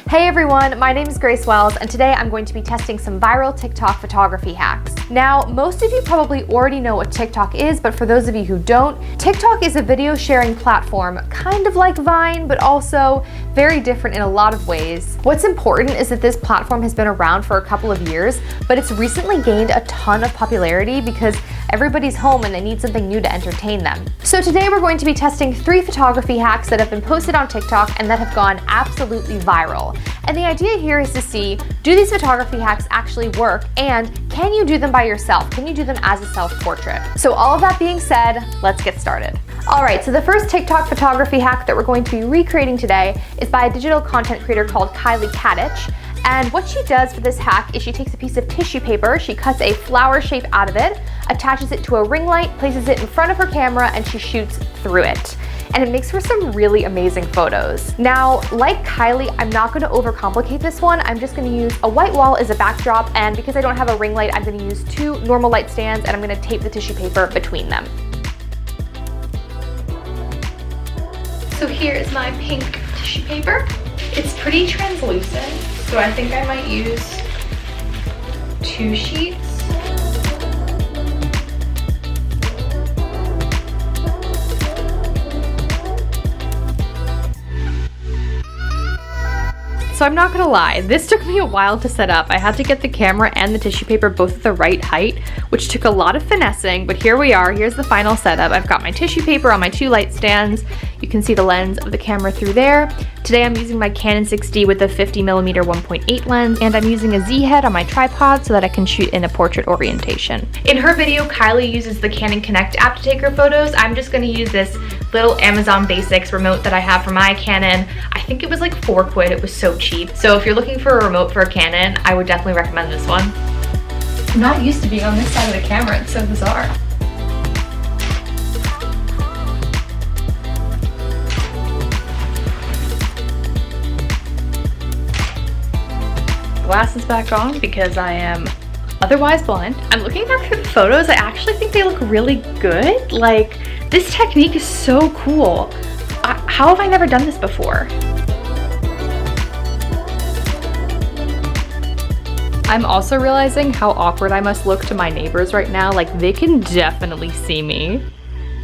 Hey everyone, my name is Grace Wells, and today I'm going to be testing some viral TikTok photography hacks. Now, most of you probably already know what TikTok is, but for those of you who don't, TikTok is a video sharing platform, kind of like Vine, but also very different in a lot of ways. What's important is that this platform has been around for a couple of years, but it's recently gained a ton of popularity because everybody's home and they need something new to entertain them. So today we're going to be testing 3 photography hacks that have been posted on TikTok and that have gone absolutely viral. And the idea here is to see, do these photography hacks actually work, and can you do them by yourself? Can you do them as a self-portrait? So all of that being said, let's get started. All right, so the first TikTok photography hack that we're going to be recreating today is by a digital content creator called Kylie Kadich. And what she does for this hack is she takes a piece of tissue paper, she cuts a flower shape out of it, attaches it to a ring light, places it in front of her camera, and she shoots through it. And it makes for some really amazing photos. Now, like Kylie, I'm not gonna overcomplicate this one. I'm just gonna use a white wall as a backdrop, and because I don't have a ring light, I'm gonna use 2 normal light stands, and I'm gonna tape the tissue paper between them. So here is my pink tissue paper. It's pretty translucent, so I think I might use 2 sheets. So I'm not gonna lie, this took me a while to set up. I had to get the camera and the tissue paper both at the right height, which took a lot of finessing, but here we are. Here's the final setup. I've got my tissue paper on my 2 light stands. You can see the lens of the camera through there. Today I'm using my Canon 6D with a 50mm 1.8 lens, and I'm using a Z head on my tripod so that I can shoot in a portrait orientation. In her video, Kylie uses the Canon Connect app to take her photos. I'm just gonna use this little Amazon Basics remote that I have for my Canon. I think it was like 4 quid, it was so cheap. So if you're looking for a remote for a Canon, I would definitely recommend this one. I'm not used to being on this side of the camera, it's so bizarre. Glasses back on because I am otherwise blind. I'm looking back through the photos. I actually think they look really good. Like, this technique is so cool. How have I never done this before? I'm also realizing how awkward I must look to my neighbors right now. Like, they can definitely see me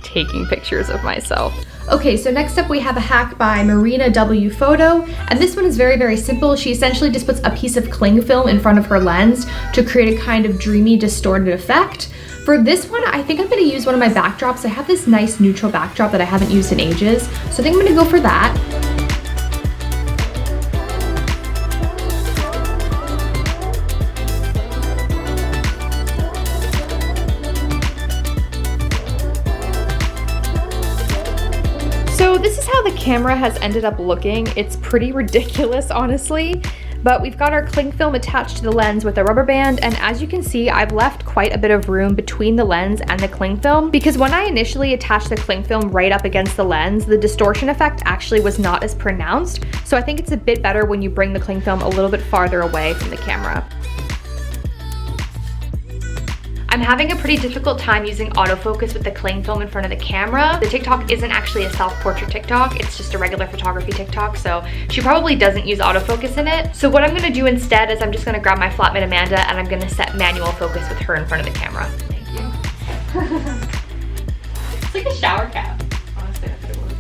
taking pictures of myself. Okay, so next up we have a hack by Marina W Photo, and this one is very, very simple. She essentially just puts a piece of cling film in front of her lens to create a kind of dreamy, distorted effect. For this one, I think I'm gonna use one of my backdrops. I have this nice neutral backdrop that I haven't used in ages, so I think I'm gonna go for that. So this is how the camera has ended up looking. It's pretty ridiculous, honestly, but we've got our cling film attached to the lens with a rubber band, and as you can see, I've left quite a bit of room between the lens and the cling film because when I initially attached the cling film right up against the lens, the distortion effect actually was not as pronounced. So I think it's a bit better when you bring the cling film a little bit farther away from the camera. I'm having a pretty difficult time using autofocus with the cling film in front of the camera. The TikTok isn't actually a self-portrait TikTok, it's just a regular photography TikTok, so she probably doesn't use autofocus in it. So what I'm gonna do instead is I'm just gonna grab my flatmate Amanda and I'm gonna set manual focus with her in front of the camera. Thank you. It's like a shower cap. Honestly, I thought it was.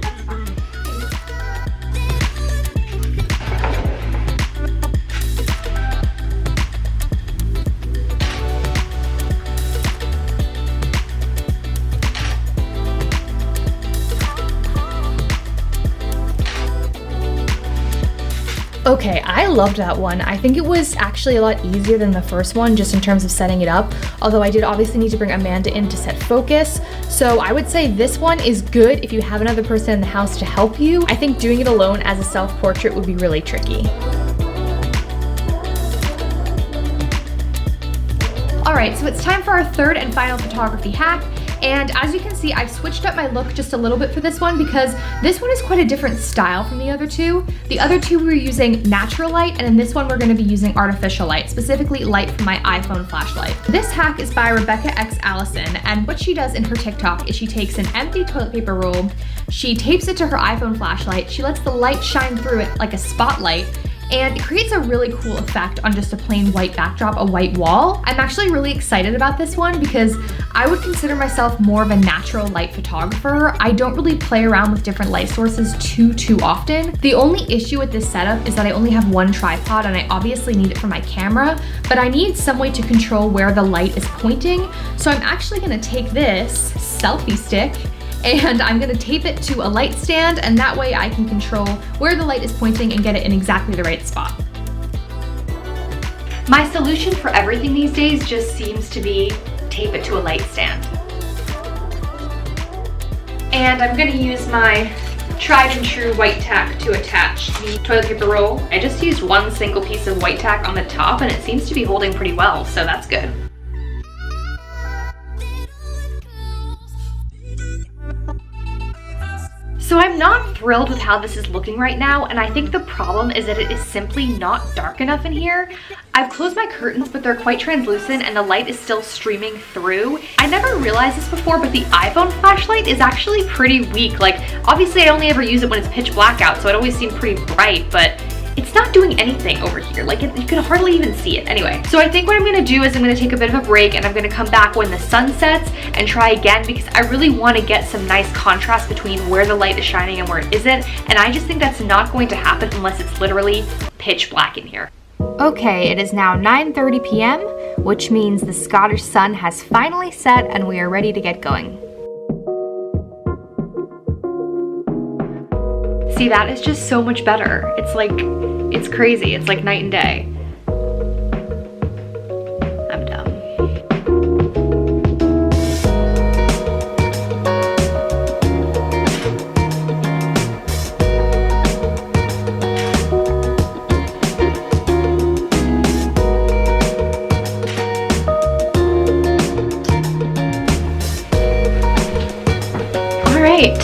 That's fine. Okay, I loved that one. I think it was actually a lot easier than the first one just in terms of setting it up, although I did obviously need to bring Amanda in to set focus. So I would say this one is good if you have another person in the house to help you. I think doing it alone as a self-portrait would be really tricky. All right, so it's time for our third and final photography hack. And as you can see, I've switched up my look just a little bit for this one because this one is quite a different style from the other two. The other two we were using natural light, and in this one we're gonna be using artificial light, specifically light from my iPhone flashlight. This hack is by Rebecca X Allison, and what she does in her TikTok is she takes an empty toilet paper roll, she tapes it to her iPhone flashlight, she lets the light shine through it like a spotlight, and it creates a really cool effect on just a plain white backdrop, a white wall. I'm actually really excited about this one because I would consider myself more of a natural light photographer. I don't really play around with different light sources too often. The only issue with this setup is that I only have one tripod and I obviously need it for my camera, but I need some way to control where the light is pointing. So I'm actually gonna take this selfie stick and I'm gonna tape it to a light stand, and that way I can control where the light is pointing and get it in exactly the right spot. My solution for everything these days just seems to be tape it to a light stand. And I'm gonna use my tried and true white tack to attach the toilet paper roll. I just used one single piece of white tack on the top and it seems to be holding pretty well, so that's good. So I'm not thrilled with how this is looking right now, and I think the problem is that it is simply not dark enough in here. I've closed my curtains, but they're quite translucent and the light is still streaming through. I never realized this before, but the iPhone flashlight is actually pretty weak. Like, obviously I only ever use it when it's pitch black out, so it always seemed pretty bright, but it's not doing anything over here. Like, you can hardly even see it. Anyway, so I think what I'm gonna do is I'm gonna take a bit of a break and I'm gonna come back when the sun sets and try again because I really wanna get some nice contrast between where the light is shining and where it isn't. And I just think that's not going to happen unless it's literally pitch black in here. Okay, it is now 9:30 p.m., which means the Scottish sun has finally set and we are ready to get going. See, that is just so much better. It's like, it's crazy. It's like night and day. I'm dumb. All right.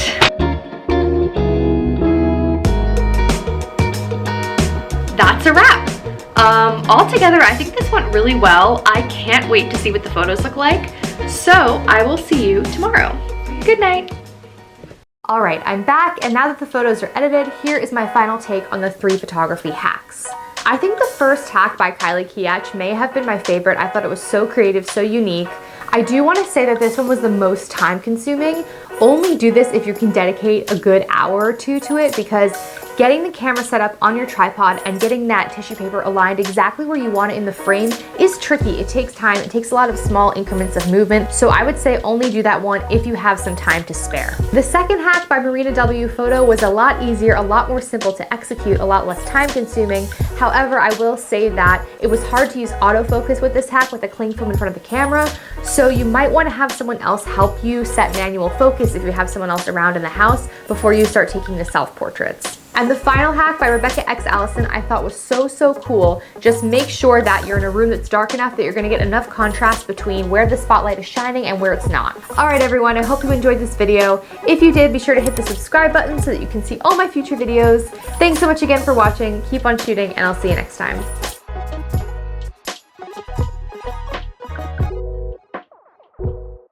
That's a wrap. Altogether, I think this went really well. I can't wait to see what the photos look like. So I will see you tomorrow. Good night. All right, I'm back, and now that the photos are edited, here is my final take on the 3 photography hacks. I think the first hack by Kylie Kiach may have been my favorite. I thought it was so creative, so unique. I do want to say that this one was the most time consuming. Only do this if you can dedicate a good hour or two to it, because getting the camera set up on your tripod and getting that tissue paper aligned exactly where you want it in the frame is tricky. It takes time. It takes a lot of small increments of movement. So I would say only do that one if you have some time to spare. The second hack by Marina W Photo was a lot easier, a lot more simple to execute, a lot less time consuming. However, I will say that it was hard to use autofocus with this hack with a cling film in front of the camera. So you might want to have someone else help you set manual focus if you have someone else around in the house before you start taking the self-portraits. And the final hack by Rebecca X Allison I thought was so cool. Just make sure that you're in a room that's dark enough that you're gonna get enough contrast between where the spotlight is shining and where it's not. All right, everyone, I hope you enjoyed this video. If you did, be sure to hit the subscribe button so that you can see all my future videos. Thanks so much again for watching. Keep on shooting, and I'll see you next time.